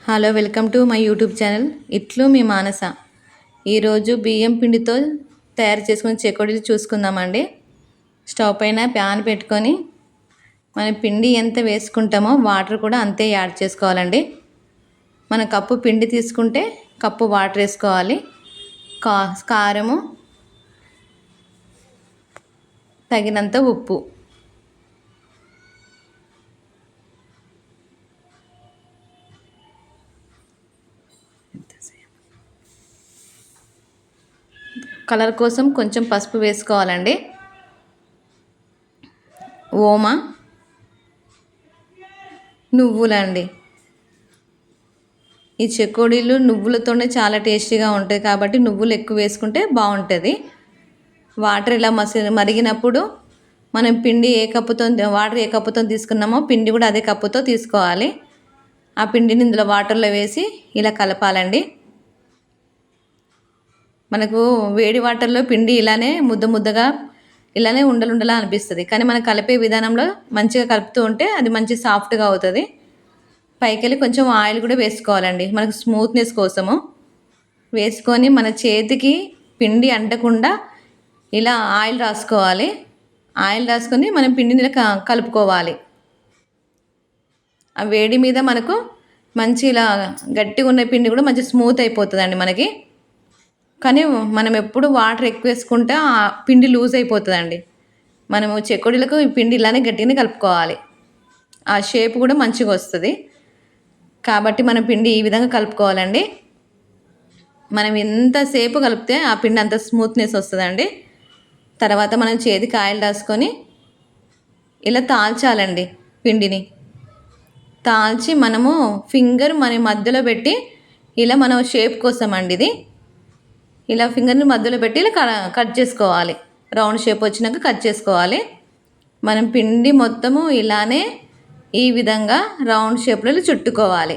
Hello, welcome to my YouTube channel. ఇట్లు మీ మానస. ఈరోజు బియ్యం పిండితో తయారు చేసుకుని చెకోడీలు చూసుకుందామండి. స్టవ్ పైన ప్యాన్ పెట్టుకొని మన పిండి ఎంత వేసుకుంటామో వాటర్ కూడా అంతే యాడ్ చేసుకోవాలండి. మన కప్పు పిండి తీసుకుంటే కప్పు వాటర్ వేసుకోవాలి. కారము, తగినంత ఉప్పు. కలర్ కోసం కొంచెం పసుపు వేసుకోవాలండి. ఓమా, నువ్వులండి. ఈ చెకోడీలు నువ్వులతోనే చాలా టేస్టీగా ఉంటాయి కాబట్టి నువ్వులు ఎక్కువ వేసుకుంటే బాగుంటుంది. వాటర్ ఇలా మరిగినప్పుడు మనం పిండి వాటర్ ఏ కప్పుతో తీసుకున్నామో పిండి కూడా అదే కప్పుతో తీసుకోవాలి. ఆ పిండిని ఇందులో వాటర్లో వేసి ఇలా కలపాలండి. మనకు వేడి వాటర్లో పిండి ఇలానే ముద్దగా ఇలానే ఉండలుండలా అనిపిస్తుంది. కానీ మనం కలిపే విధానంలో మంచిగా కలుపుతూ ఉంటే అది మంచి సాఫ్ట్గా అవుతుంది. పైకెళ్ళి కొంచెం ఆయిల్ కూడా వేసుకోవాలండి మనకు స్మూత్నెస్ కోసము. వేసుకొని మన చేతికి పిండి అంటకుండా ఇలా ఆయిల్ రాసుకోవాలి. ఆయిల్ రాసుకొని మనం పిండిని ఇలా కలుపుకోవాలి. ఆ వేడి మీద మనకు మంచి ఇలా గట్టిగా ఉన్న పిండి కూడా మంచి స్మూత్ అయిపోతుందండి మనకి. కానీ మనం ఎప్పుడు వాటర్ ఎక్కువ వేసుకుంటే ఆ పిండి లూజ్ అయిపోతుందండి. మనము చెకోడీలకు ఈ పిండి ఇలానే గట్టిగానే కలుపుకోవాలి. ఆ షేప్ కూడా మంచిగా వస్తుంది. కాబట్టి మనం పిండి ఈ విధంగా కలుపుకోవాలండి. మనం ఎంతసేపు కలిపితే ఆ పిండి అంత స్మూత్నెస్ వస్తుందండి. తర్వాత మనం చేతికి ఆయిల్ రాసుకొని ఇలా తాల్చాలండి పిండిని. తాల్చి మనము ఫింగర్ మన మధ్యలో పెట్టి ఇలా మనం షేప్ కోసం అండి ఇది. ఇలా ఫింగర్ని మధ్యలో పెట్టి ఇలా కట్ చేసుకోవాలి. రౌండ్ షేప్ వచ్చినాక కట్ చేసుకోవాలి. మనం పిండి మొత్తము ఇలానే ఈ విధంగా రౌండ్ షేప్లో చుట్టుకోవాలి.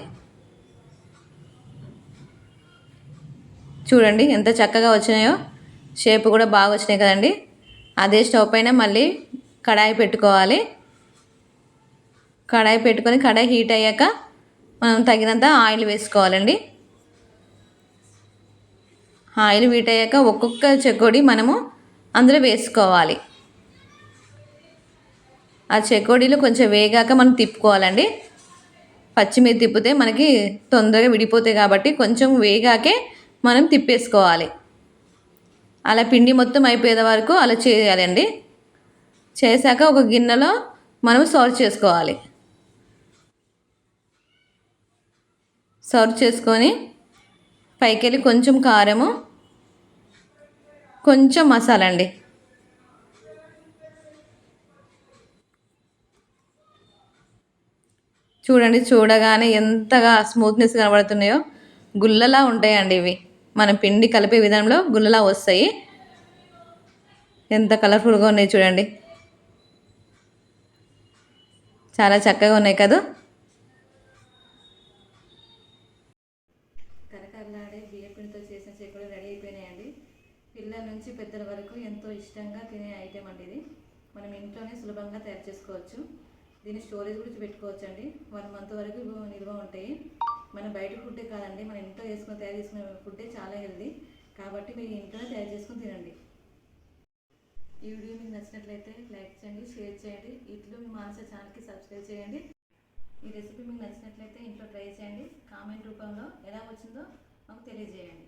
చూడండి ఎంత చక్కగా వచ్చినాయో. షేప్ కూడా బాగా వచ్చినాయి కదండి. అదే స్టవ్ పైన మళ్ళీ కడాయి పెట్టుకోవాలి. కడాయి పెట్టుకొని కడాయి హీట్ అయ్యాక మనం తగినంత ఆయిల్ వేసుకోవాలండి. ఆయిల్ హీట్ అయ్యాక ఒక్కొక్క చెకోడి మనము అందులో వేసుకోవాలి. ఆ చెకోడీలు కొంచెం వేగాక మనం తిప్పుకోవాలండి. పచ్చిమిర్చి తిప్పితే మనకి తొందరగా విడిపోతాయి కాబట్టి కొంచెం వేగాకే మనం తిప్పేసుకోవాలి. అలా పిండి మొత్తం అయిపోయే వరకు అలా చేయాలండి. చేశాక ఒక గిన్నెలో మనం సర్వ్ చేసుకోవాలి. సర్వ్ చేసుకొని పైకెళ్ళి కొంచెం కారము, కొంచెం మసాలా అండి. చూడండి, చూడగానే ఎంతగా స్మూత్నెస్ కనబడుతున్నాయో. గుల్లలా ఉంటాయండి ఇవి. మన పిండి కలిపే విధానంలో గుల్లలా వస్తాయి. ఎంత కలర్ఫుల్గా ఉన్నాయి చూడండి. చాలా చక్కగా ఉన్నాయి కదా. కరకరలాడే బియ్యపిండితో చేసిన చెక్కులు రెడీ అయిపోయినాయండి. పిల్లల నుంచి పెద్దల వరకు ఎంతో ఇష్టంగా తినే ఐటెం అండి ఇది. మనం ఇంట్లోనే సులభంగా తయారు చేసుకోవచ్చు. దీన్ని స్టోరేజ్ గురించి పెట్టుకోవచ్చు అండి. 1 month వరకు నిల్వ ఉంటాయి. మన బయట ఫుడ్డే కాదండి, మన ఇంట్లో తయారు చేసుకునే ఫుడ్డే చాలా హెల్దీ. కాబట్టి మీరు ఇంట్లోనే తయారు చేసుకుని తినండి. ఈ వీడియో మీకు నచ్చినట్లయితే లైక్ చేయండి, షేర్ చేయండి. ఇట్లు మీ మానస ఛానల్కి సబ్స్క్రైబ్ చేయండి. ఈ రెసిపీ మీకు నచ్చినట్లయితే ఇంట్లో ట్రై చేయండి. కామెంట్ రూపంలో ఎలా వచ్చిందో మాకు తెలియజేయండి.